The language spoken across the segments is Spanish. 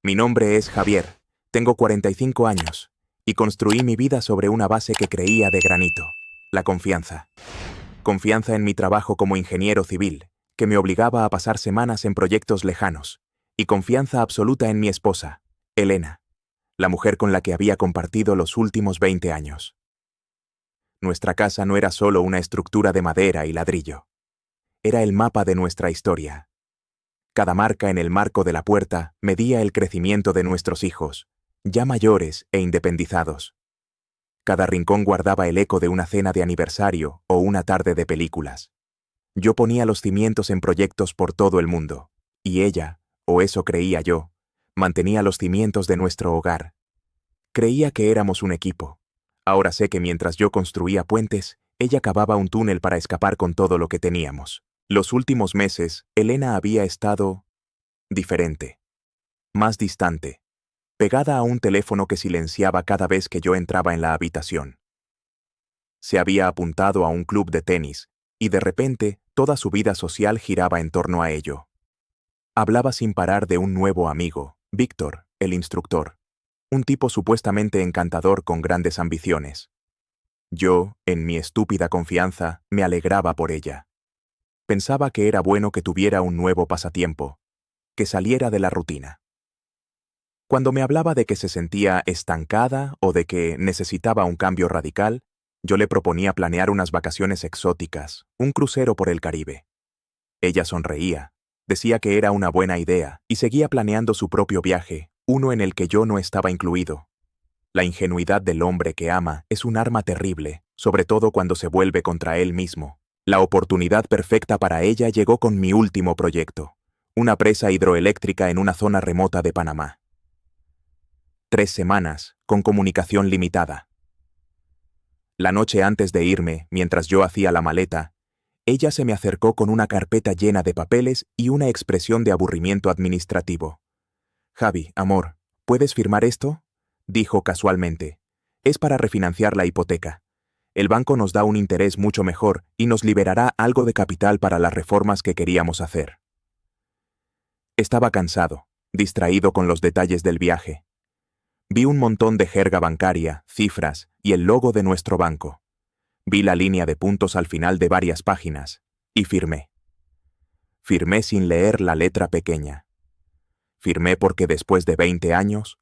Mi nombre es Javier, tengo 45 años, y construí mi vida sobre una base que creía de granito, la confianza. Confianza en mi trabajo como ingeniero civil, que me obligaba a pasar semanas en proyectos lejanos, y confianza absoluta en mi esposa, Elena, la mujer con la que había compartido los últimos 20 años. Nuestra casa no era solo una estructura de madera y ladrillo. Era el mapa de nuestra historia. Cada marca en el marco de la puerta medía el crecimiento de nuestros hijos, ya mayores e independizados. Cada rincón guardaba el eco de una cena de aniversario o una tarde de películas. Yo ponía los cimientos en proyectos por todo el mundo, y ella, o eso creía yo, mantenía los cimientos de nuestro hogar. Creía que éramos un equipo. Ahora sé que mientras yo construía puentes, ella cavaba un túnel para escapar con todo lo que teníamos. Los últimos meses, Elena había estado diferente, más distante, pegada a un teléfono que silenciaba cada vez que yo entraba en la habitación. Se había apuntado a un club de tenis, y de repente toda su vida social giraba en torno a ello. Hablaba sin parar de un nuevo amigo, Víctor, el instructor, un tipo supuestamente encantador con grandes ambiciones. Yo, en mi estúpida confianza, me alegraba por ella. Pensaba que era bueno que tuviera un nuevo pasatiempo, que saliera de la rutina. Cuando me hablaba de que se sentía estancada o de que necesitaba un cambio radical, yo le proponía planear unas vacaciones exóticas, un crucero por el Caribe. Ella sonreía, decía que era una buena idea y seguía planeando su propio viaje, uno en el que yo no estaba incluido. La ingenuidad del hombre que ama es un arma terrible, sobre todo cuando se vuelve contra él mismo. La oportunidad perfecta para ella llegó con mi último proyecto, una presa hidroeléctrica en una zona remota de Panamá. 3 semanas, con comunicación limitada. La noche antes de irme, mientras yo hacía la maleta, ella se me acercó con una carpeta llena de papeles y una expresión de aburrimiento administrativo. «Javi, amor, ¿puedes firmar esto?», dijo casualmente. «Es para refinanciar la hipoteca. El banco nos da un interés mucho mejor y nos liberará algo de capital para las reformas que queríamos hacer». Estaba cansado, distraído con los detalles del viaje. Vi un montón de jerga bancaria, cifras y el logo de nuestro banco. Vi la línea de puntos al final de varias páginas, y firmé. Firmé sin leer la letra pequeña. Firmé porque después de 20 años,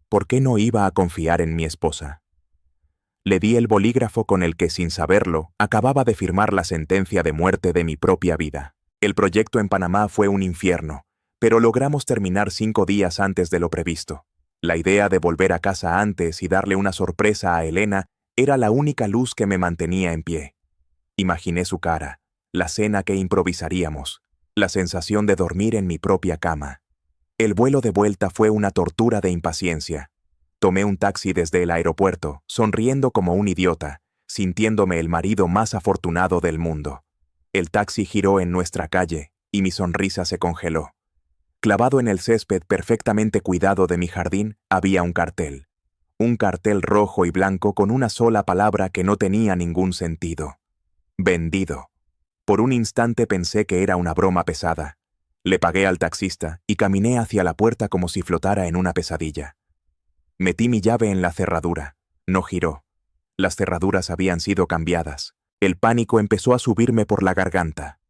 ¿por qué no iba a confiar en mi esposa? Le di el bolígrafo con el que, sin saberlo, acababa de firmar la sentencia de muerte de mi propia vida. El proyecto en Panamá fue un infierno, pero logramos terminar 5 días antes de lo previsto. La idea de volver a casa antes y darle una sorpresa a Elena era la única luz que me mantenía en pie. Imaginé su cara, la cena que improvisaríamos, la sensación de dormir en mi propia cama. El vuelo de vuelta fue una tortura de impaciencia. Tomé un taxi desde el aeropuerto, sonriendo como un idiota, sintiéndome el marido más afortunado del mundo. El taxi giró en nuestra calle, y mi sonrisa se congeló. Clavado en el césped perfectamente cuidado de mi jardín, había un cartel. Un cartel rojo y blanco con una sola palabra que no tenía ningún sentido. Vendido. Por un instante pensé que era una broma pesada. Le pagué al taxista y caminé hacia la puerta como si flotara en una pesadilla. Metí mi llave en la cerradura. No giró. Las cerraduras habían sido cambiadas. El pánico empezó a subirme por la garganta.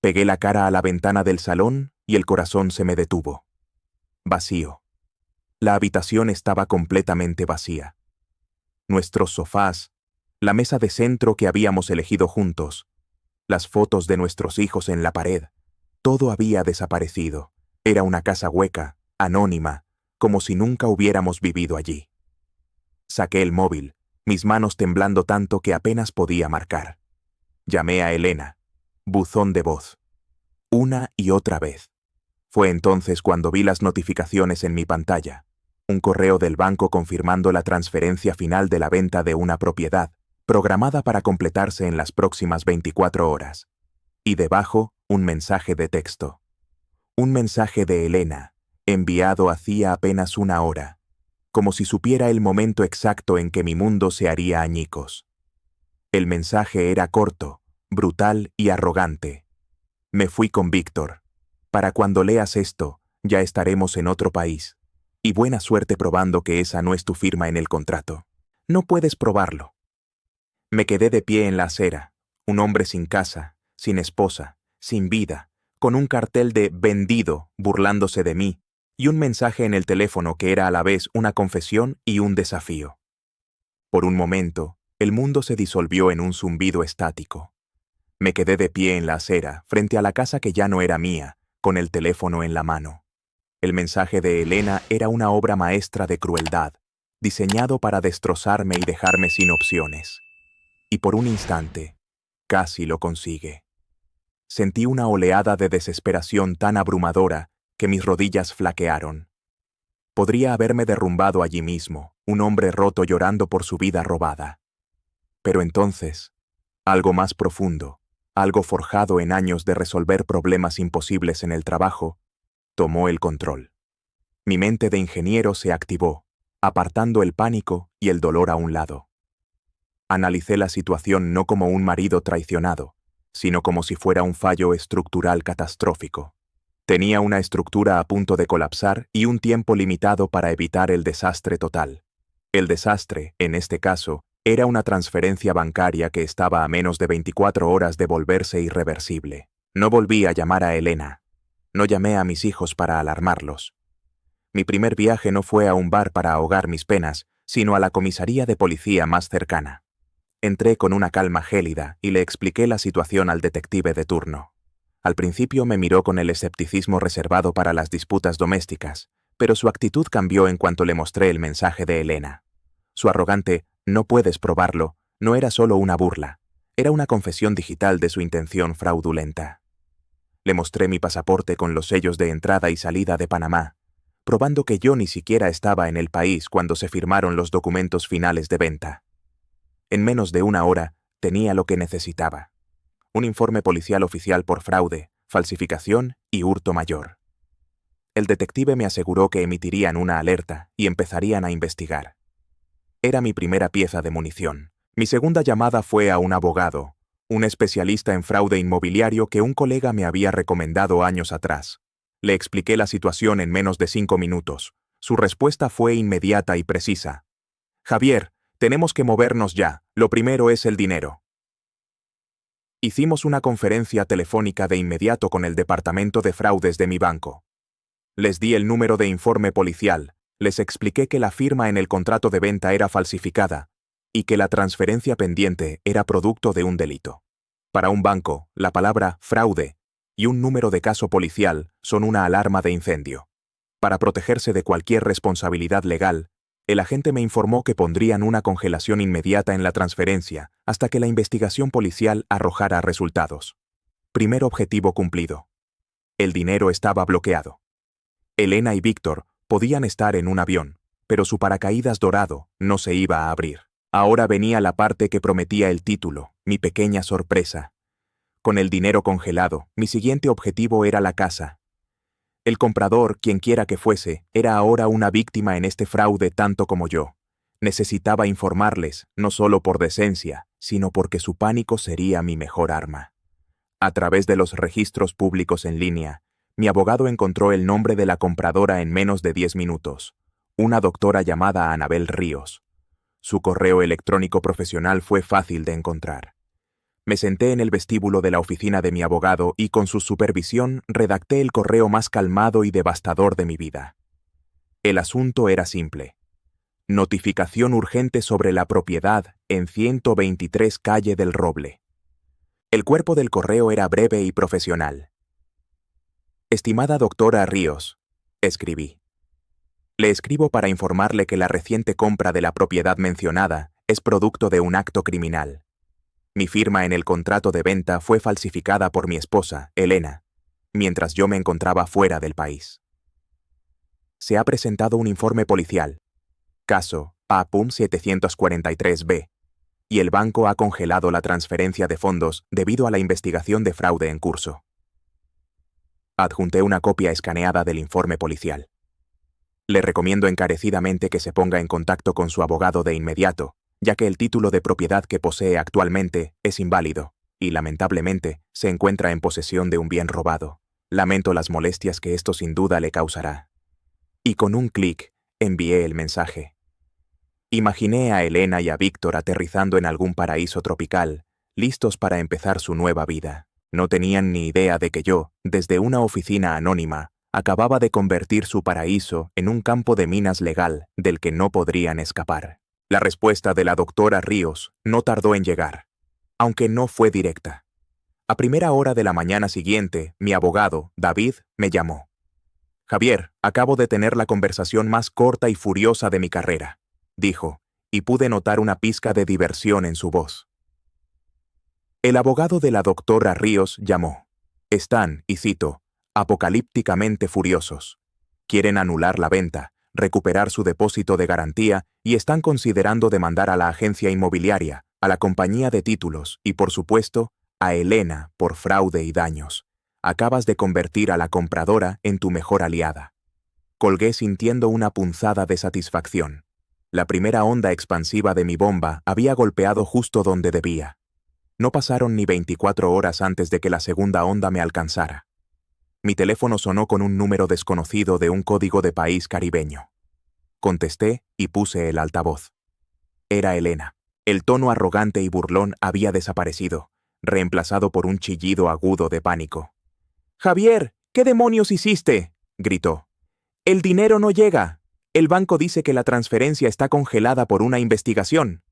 Pegué la cara a la ventana del salón y el corazón se me detuvo. Vacío. La habitación estaba completamente vacía. Nuestros sofás, la mesa de centro que habíamos elegido juntos, las fotos de nuestros hijos en la pared, todo había desaparecido. Era una casa hueca, anónima, como si nunca hubiéramos vivido allí. Saqué el móvil, mis manos temblando tanto que apenas podía marcar. Llamé a Elena. Buzón de voz. Una y otra vez. Fue entonces cuando vi las notificaciones en mi pantalla. Un correo del banco confirmando la transferencia final de la venta de una propiedad, programada para completarse en las próximas 24 horas. Y debajo, un mensaje de texto. Un mensaje de Elena, enviado hacía apenas 1 hora, como si supiera el momento exacto en que mi mundo se haría añicos. El mensaje era corto, brutal y arrogante. Me fui con Víctor. Para cuando leas esto, ya estaremos en otro país. Y buena suerte probando que esa no es tu firma en el contrato. No puedes probarlo. Me quedé de pie en la acera, un hombre sin casa, sin esposa, sin vida, con un cartel de «vendido» burlándose de mí y un mensaje en el teléfono que era a la vez una confesión y un desafío. Por un momento, el mundo se disolvió en un zumbido estático. Me quedé de pie en la acera, frente a la casa que ya no era mía, con el teléfono en la mano. El mensaje de Elena era una obra maestra de crueldad, diseñado para destrozarme y dejarme sin opciones. Y por un instante, casi lo consigue. Sentí una oleada de desesperación tan abrumadora que mis rodillas flaquearon. Podría haberme derrumbado allí mismo, un hombre roto llorando por su vida robada. Pero entonces, algo más profundo, algo forjado en años de resolver problemas imposibles en el trabajo, tomó el control. Mi mente de ingeniero se activó, apartando el pánico y el dolor a un lado. Analicé la situación no como un marido traicionado, sino como si fuera un fallo estructural catastrófico. Tenía una estructura a punto de colapsar y un tiempo limitado para evitar el desastre total. El desastre, en este caso, era una transferencia bancaria que estaba a menos de 24 horas de volverse irreversible. No volví a llamar a Elena. No llamé a mis hijos para alarmarlos. Mi primer viaje no fue a un bar para ahogar mis penas, sino a la comisaría de policía más cercana. Entré con una calma gélida y le expliqué la situación al detective de turno. Al principio me miró con el escepticismo reservado para las disputas domésticas, pero su actitud cambió en cuanto le mostré el mensaje de Elena. Su arrogante «no puedes probarlo» no era solo una burla, era una confesión digital de su intención fraudulenta. Le mostré mi pasaporte con los sellos de entrada y salida de Panamá, probando que yo ni siquiera estaba en el país cuando se firmaron los documentos finales de venta. En menos de una hora tenía lo que necesitaba: un informe policial oficial por fraude, falsificación y hurto mayor. El detective me aseguró que emitirían una alerta y empezarían a investigar. Era mi primera pieza de munición. Mi segunda llamada fue a un abogado, un especialista en fraude inmobiliario que un colega me había recomendado años atrás. Le expliqué la situación en menos de 5 minutos. Su respuesta fue inmediata y precisa. «Javier, tenemos que movernos ya. Lo primero es el dinero». Hicimos una conferencia telefónica de inmediato con el departamento de fraudes de mi banco. Les di el número de informe policial, les expliqué que la firma en el contrato de venta era falsificada y que la transferencia pendiente era producto de un delito. Para un banco, la palabra fraude y un número de caso policial son una alarma de incendio. Para protegerse de cualquier responsabilidad legal, el agente me informó que pondrían una congelación inmediata en la transferencia hasta que la investigación policial arrojara resultados. Primer objetivo cumplido. El dinero estaba bloqueado. Elena y Víctor podían estar en un avión, pero su paracaídas dorado no se iba a abrir. Ahora venía la parte que prometía el título, mi pequeña sorpresa. Con el dinero congelado, mi siguiente objetivo era la casa. El comprador, quienquiera que fuese, era ahora una víctima en este fraude tanto como yo. Necesitaba informarles, no solo por decencia, sino porque su pánico sería mi mejor arma. A través de los registros públicos en línea, mi abogado encontró el nombre de la compradora en menos de 10 minutos, una doctora llamada Anabel Ríos. Su correo electrónico profesional fue fácil de encontrar. Me senté en el vestíbulo de la oficina de mi abogado y con su supervisión redacté el correo más calmado y devastador de mi vida. El asunto era simple. Notificación urgente sobre la propiedad en 123 Calle del Roble. El cuerpo del correo era breve y profesional. Estimada doctora Ríos, escribí. Le escribo para informarle que la reciente compra de la propiedad mencionada es producto de un acto criminal. Mi firma en el contrato de venta fue falsificada por mi esposa, Elena, mientras yo me encontraba fuera del país. Se ha presentado un informe policial, caso APUM 743B, y el banco ha congelado la transferencia de fondos debido a la investigación de fraude en curso. Adjunté una copia escaneada del informe policial. Le recomiendo encarecidamente que se ponga en contacto con su abogado de inmediato, ya que el título de propiedad que posee actualmente es inválido y, lamentablemente, se encuentra en posesión de un bien robado. Lamento las molestias que esto sin duda le causará. Y con un clic, envié el mensaje. Imaginé a Elena y a Víctor aterrizando en algún paraíso tropical, listos para empezar su nueva vida. No tenían ni idea de que yo, desde una oficina anónima, acababa de convertir su paraíso en un campo de minas legal del que no podrían escapar. La respuesta de la doctora Ríos no tardó en llegar, aunque no fue directa. A primera hora de la mañana siguiente, mi abogado, David, me llamó. «Javier, acabo de tener la conversación más corta y furiosa de mi carrera», dijo, y pude notar una pizca de diversión en su voz. El abogado de la doctora Ríos llamó. Están, y cito, apocalípticamente furiosos. Quieren anular la venta, recuperar su depósito de garantía y están considerando demandar a la agencia inmobiliaria, a la compañía de títulos y, por supuesto, a Elena por fraude y daños. Acabas de convertir a la compradora en tu mejor aliada. Colgué sintiendo una punzada de satisfacción. La primera onda expansiva de mi bomba había golpeado justo donde debía. No pasaron ni 24 horas antes de que la segunda onda me alcanzara. Mi teléfono sonó con un número desconocido de un código de país caribeño. Contesté y puse el altavoz. Era Elena. El tono arrogante y burlón había desaparecido, reemplazado por un chillido agudo de pánico. «Javier, ¿qué demonios hiciste?», gritó. «El dinero no llega. El banco dice que la transferencia está congelada por una investigación.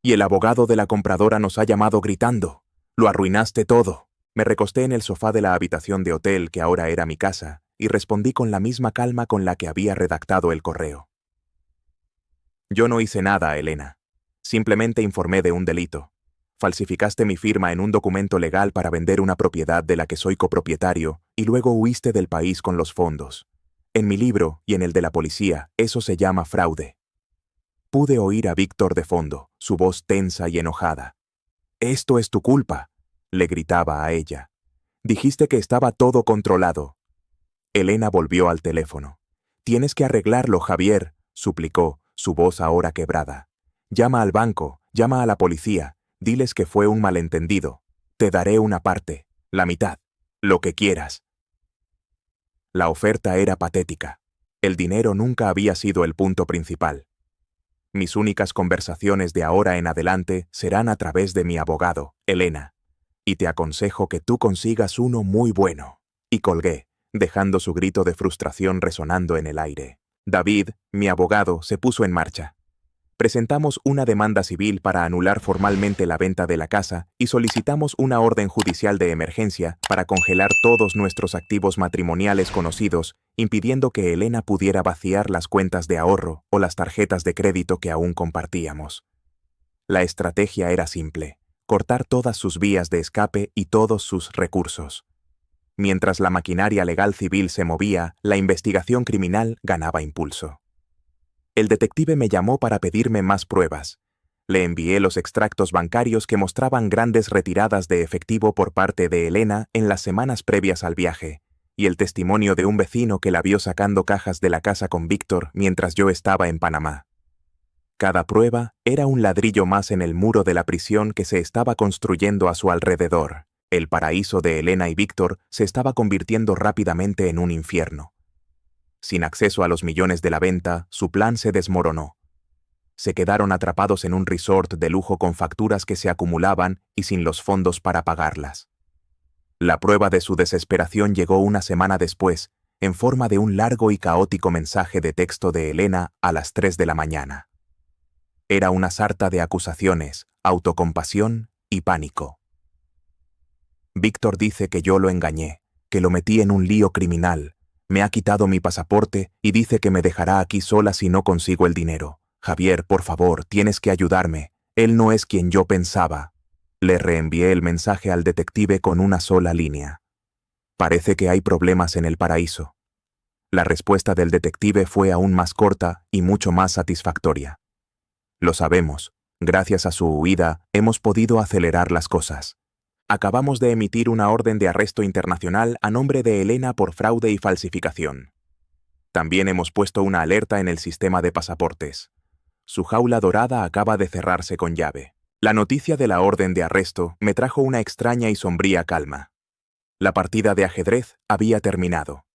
Y el abogado de la compradora nos ha llamado gritando. Lo arruinaste todo». Me recosté en el sofá de la habitación de hotel que ahora era mi casa y respondí con la misma calma con la que había redactado el correo. «Yo no hice nada, Elena. Simplemente informé de un delito. Falsificaste mi firma en un documento legal para vender una propiedad de la que soy copropietario y luego huiste del país con los fondos. En mi libro y en el de la policía, eso se llama fraude». Pude oír a Víctor de fondo, su voz tensa y enojada. «Esto es tu culpa», le gritaba a ella. «Dijiste que estaba todo controlado». Elena volvió al teléfono. «Tienes que arreglarlo, Javier», suplicó, su voz ahora quebrada. «Llama al banco, llama a la policía, diles que fue un malentendido. Te daré una parte, la mitad, lo que quieras». La oferta era patética. El dinero nunca había sido el punto principal. Mis únicas conversaciones de ahora en adelante serán a través de mi abogado, Elena. Y te aconsejo que tú consigas uno muy bueno. Y colgué, dejando su grito de frustración resonando en el aire. David, mi abogado, se puso en marcha. Presentamos una demanda civil para anular formalmente la venta de la casa y solicitamos una orden judicial de emergencia para congelar todos nuestros activos matrimoniales conocidos, impidiendo que Elena pudiera vaciar las cuentas de ahorro o las tarjetas de crédito que aún compartíamos. La estrategia era simple: cortar todas sus vías de escape y todos sus recursos. Mientras la maquinaria legal civil se movía, la investigación criminal ganaba impulso. El detective me llamó para pedirme más pruebas. Le envié los extractos bancarios que mostraban grandes retiradas de efectivo por parte de Elena en las semanas previas al viaje, y el testimonio de un vecino que la vio sacando cajas de la casa con Víctor mientras yo estaba en Panamá. Cada prueba era un ladrillo más en el muro de la prisión que se estaba construyendo a su alrededor. El paraíso de Elena y Víctor se estaba convirtiendo rápidamente en un infierno. Sin acceso a los millones de la venta, su plan se desmoronó. Se quedaron atrapados en un resort de lujo con facturas que se acumulaban y sin los fondos para pagarlas. La prueba de su desesperación llegó una semana después, en forma de un largo y caótico mensaje de texto de Elena a las 3 de la mañana. Era una sarta de acusaciones, autocompasión y pánico. Víctor dice que yo lo engañé, que lo metí en un lío criminal. Me ha quitado mi pasaporte y dice que me dejará aquí sola si no consigo el dinero. Javier, por favor, tienes que ayudarme. Él no es quien yo pensaba. Le reenvié el mensaje al detective con una sola línea. Parece que hay problemas en el paraíso. La respuesta del detective fue aún más corta y mucho más satisfactoria. Lo sabemos. Gracias a su huida, hemos podido acelerar las cosas. Acabamos de emitir una orden de arresto internacional a nombre de Elena por fraude y falsificación. También hemos puesto una alerta en el sistema de pasaportes. Su jaula dorada acaba de cerrarse con llave. La noticia de la orden de arresto me trajo una extraña y sombría calma. La partida de ajedrez había terminado.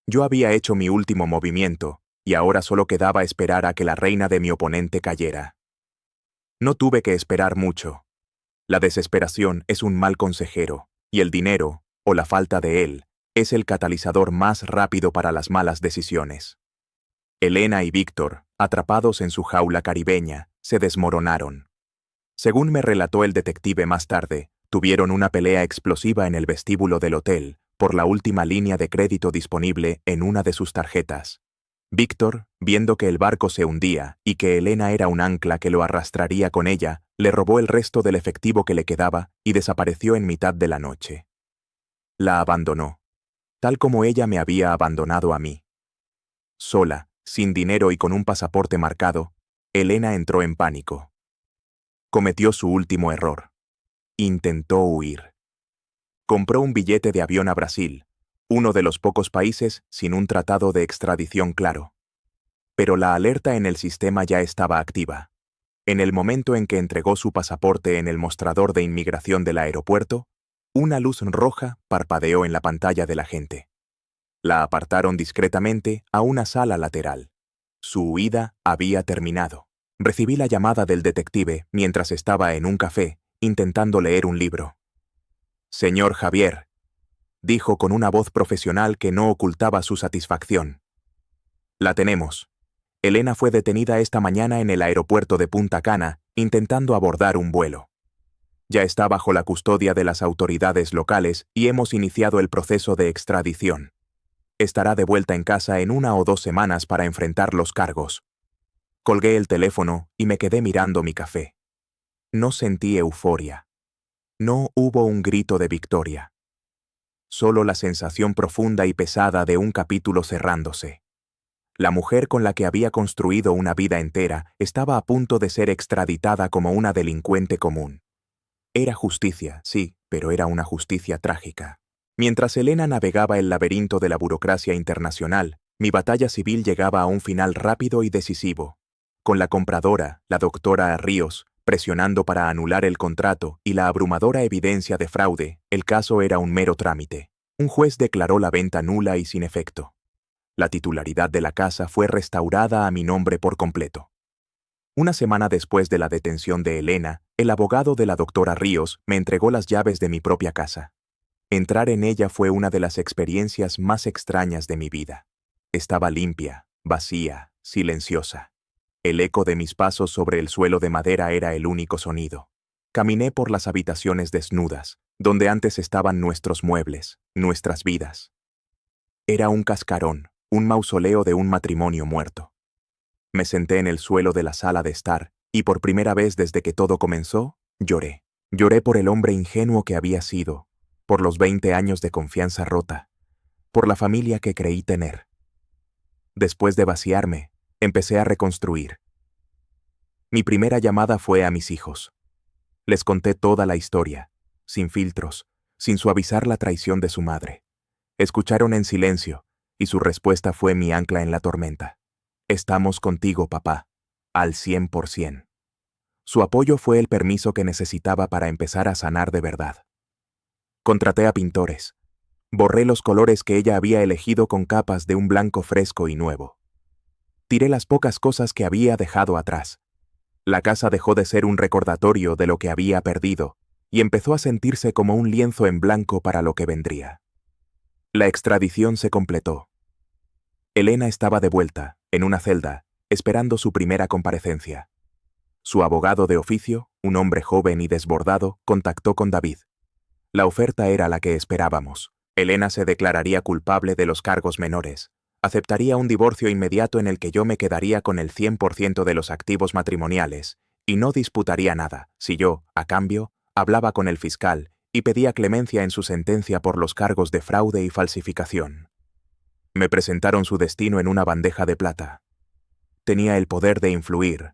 Yo había hecho mi último movimiento, y ahora solo quedaba esperar a que la reina de mi oponente cayera. No tuve que esperar mucho. La desesperación es un mal consejero, y el dinero, o la falta de él, es el catalizador más rápido para las malas decisiones. Elena y Víctor, atrapados en su jaula caribeña, se desmoronaron. Según me relató el detective más tarde, tuvieron una pelea explosiva en el vestíbulo del hotel por la última línea de crédito disponible en una de sus tarjetas. Víctor, viendo que el barco se hundía y que Elena era un ancla que lo arrastraría con ella, le robó el resto del efectivo que le quedaba y desapareció en mitad de la noche. La abandonó, tal como ella me había abandonado a mí. Sola, sin dinero y con un pasaporte marcado, Elena entró en pánico. Cometió su último error. Intentó huir. Compró un billete de avión a Brasil, uno de los pocos países sin un tratado de extradición claro. Pero la alerta en el sistema ya estaba activa. En el momento en que entregó su pasaporte en el mostrador de inmigración del aeropuerto, una luz roja parpadeó en la pantalla del agente. La apartaron discretamente a una sala lateral. Su huida había terminado. Recibí la llamada del detective mientras estaba en un café, intentando leer un libro. «Señor Javier», dijo con una voz profesional que no ocultaba su satisfacción. «La tenemos. Elena fue detenida esta mañana en el aeropuerto de Punta Cana, intentando abordar un vuelo. Ya está bajo la custodia de las autoridades locales y hemos iniciado el proceso de extradición. Estará de vuelta en casa en 1 o 2 semanas para enfrentar los cargos». Colgué el teléfono y me quedé mirando mi café. No sentí euforia. No hubo un grito de victoria. Solo la sensación profunda y pesada de un capítulo cerrándose. La mujer con la que había construido una vida entera estaba a punto de ser extraditada como una delincuente común. Era justicia, sí, pero era una justicia trágica. Mientras Elena navegaba el laberinto de la burocracia internacional, mi batalla civil llegaba a un final rápido y decisivo. Con la compradora, la doctora Ríos, presionando para anular el contrato y la abrumadora evidencia de fraude, el caso era un mero trámite. Un juez declaró la venta nula y sin efecto. La titularidad de la casa fue restaurada a mi nombre por completo. Una semana después de la detención de Elena, el abogado de la doctora Ríos me entregó las llaves de mi propia casa. Entrar en ella fue una de las experiencias más extrañas de mi vida. Estaba limpia, vacía, silenciosa. El eco de mis pasos sobre el suelo de madera era el único sonido. Caminé por las habitaciones desnudas, donde antes estaban nuestros muebles, nuestras vidas. Era un cascarón, un mausoleo de un matrimonio muerto. Me senté en el suelo de la sala de estar, y por primera vez desde que todo comenzó, lloré. Lloré por el hombre ingenuo que había sido, por los 20 años de confianza rota, por la familia que creí tener. Después de vaciarme, empecé a reconstruir. Mi primera llamada fue a mis hijos. Les conté toda la historia, sin filtros, sin suavizar la traición de su madre. Escucharon en silencio, y su respuesta fue mi ancla en la tormenta. «Estamos contigo, papá, al 100%. Su apoyo fue el permiso que necesitaba para empezar a sanar de verdad. Contraté a pintores. Borré los colores que ella había elegido con capas de un blanco fresco y nuevo. Tiré las pocas cosas que había dejado atrás. La casa dejó de ser un recordatorio de lo que había perdido y empezó a sentirse como un lienzo en blanco para lo que vendría. La extradición se completó. Elena estaba de vuelta, en una celda, esperando su primera comparecencia. Su abogado de oficio, un hombre joven y desbordado, contactó con David. La oferta era la que esperábamos. Elena se declararía culpable de los cargos menores. Aceptaría un divorcio inmediato en el que yo me quedaría con el 100% de los activos matrimoniales y no disputaría nada si yo, a cambio, hablaba con el fiscal y pedía clemencia en su sentencia por los cargos de fraude y falsificación. Me presentaron su destino en una bandeja de plata. Tenía el poder de influir,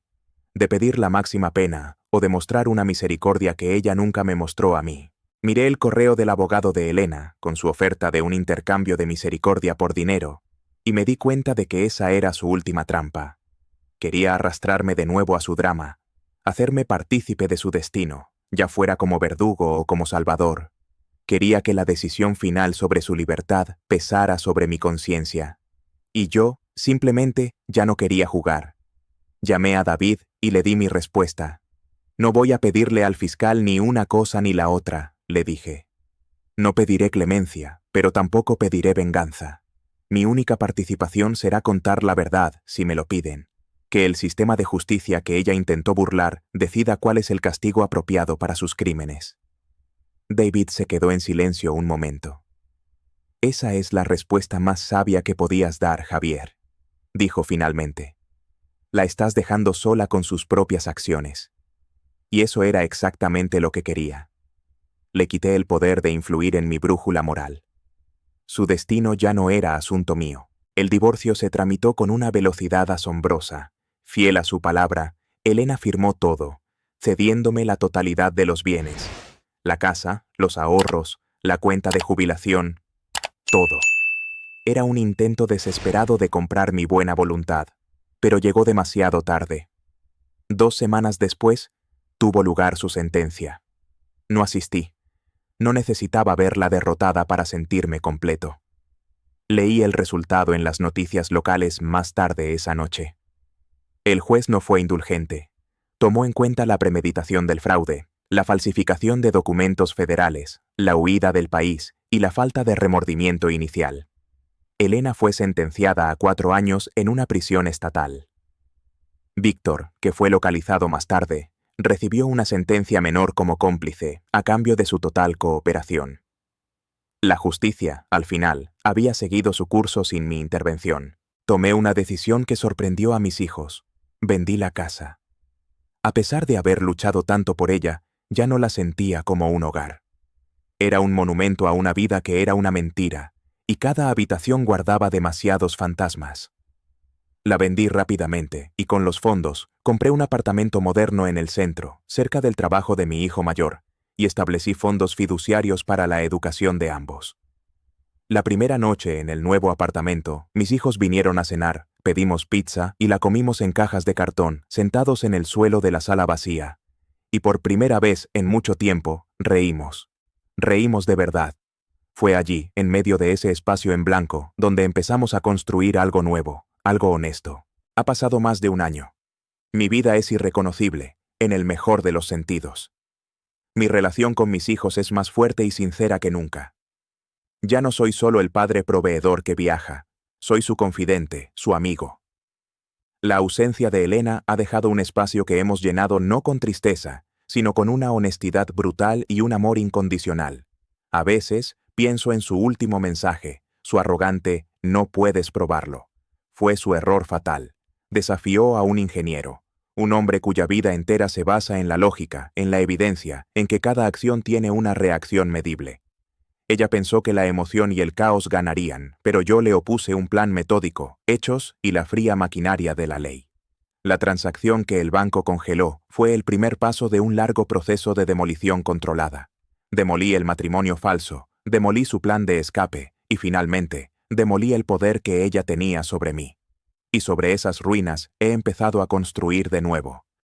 de pedir la máxima pena o de mostrar una misericordia que ella nunca me mostró a mí. Miré el correo del abogado de Elena, con su oferta de un intercambio de misericordia por dinero, y me di cuenta de que esa era su última trampa. Quería arrastrarme de nuevo a su drama, hacerme partícipe de su destino, ya fuera como verdugo o como salvador. Quería que la decisión final sobre su libertad pesara sobre mi conciencia, y yo Simplemente, ya no quería jugar. Llamé a David y le di mi respuesta. No voy a pedirle al fiscal ni una cosa ni la otra, le dije. No pediré clemencia, pero tampoco pediré venganza. Mi única participación será contar la verdad, si me lo piden. Que el sistema de justicia que ella intentó burlar decida cuál es el castigo apropiado para sus crímenes. David se quedó en silencio un momento. Esa es la respuesta más sabia que podías dar, Javier, dijo finalmente. La estás dejando sola con sus propias acciones. Y eso era exactamente lo que quería. Le quité el poder de influir en mi brújula moral. Su destino ya no era asunto mío. El divorcio se tramitó con una velocidad asombrosa. Fiel a su palabra, Elena firmó todo, cediéndome la totalidad de los bienes. La casa, los ahorros, la cuenta de jubilación, todo. Era un intento desesperado de comprar mi buena voluntad, pero llegó demasiado tarde. 2 semanas después, tuvo lugar su sentencia. No asistí. No necesitaba verla derrotada para sentirme completo. Leí el resultado en las noticias locales más tarde esa noche. El juez no fue indulgente. Tomó en cuenta la premeditación del fraude, la falsificación de documentos federales, la huida del país y la falta de remordimiento inicial. Elena fue sentenciada a 4 años en una prisión estatal. Víctor, que fue localizado más tarde, recibió una sentencia menor como cómplice, a cambio de su total cooperación. La justicia, al final, había seguido su curso sin mi intervención. Tomé una decisión que sorprendió a mis hijos. Vendí la casa. A pesar de haber luchado tanto por ella, ya no la sentía como un hogar. Era un monumento a una vida que era una mentira, y cada habitación guardaba demasiados fantasmas. La vendí rápidamente, y con los fondos, compré un apartamento moderno en el centro, cerca del trabajo de mi hijo mayor, y establecí fondos fiduciarios para la educación de ambos. La primera noche en el nuevo apartamento, mis hijos vinieron a cenar, pedimos pizza y la comimos en cajas de cartón, sentados en el suelo de la sala vacía. Y por primera vez en mucho tiempo, reímos. Reímos de verdad. Fue allí, en medio de ese espacio en blanco, donde empezamos a construir algo nuevo, algo honesto. Ha pasado más de 1 año. Mi vida es irreconocible, en el mejor de los sentidos. Mi relación con mis hijos es más fuerte y sincera que nunca. Ya no soy solo el padre proveedor que viaja, soy su confidente, su amigo. La ausencia de Elena ha dejado un espacio que hemos llenado no con tristeza, sino con una honestidad brutal y un amor incondicional. A veces, pienso en su último mensaje, su arrogante «no puedes probarlo». Fue su error fatal. Desafió a un ingeniero, un hombre cuya vida entera se basa en la lógica, en la evidencia, en que cada acción tiene una reacción medible. Ella pensó que la emoción y el caos ganarían, pero yo le opuse un plan metódico, hechos y la fría maquinaria de la ley. La transacción que el banco congeló fue el primer paso de un largo proceso de demolición controlada. Demolí el matrimonio falso, demolí su plan de escape y, finalmente, demolí el poder que ella tenía sobre mí. Y sobre esas ruinas he empezado a construir de nuevo.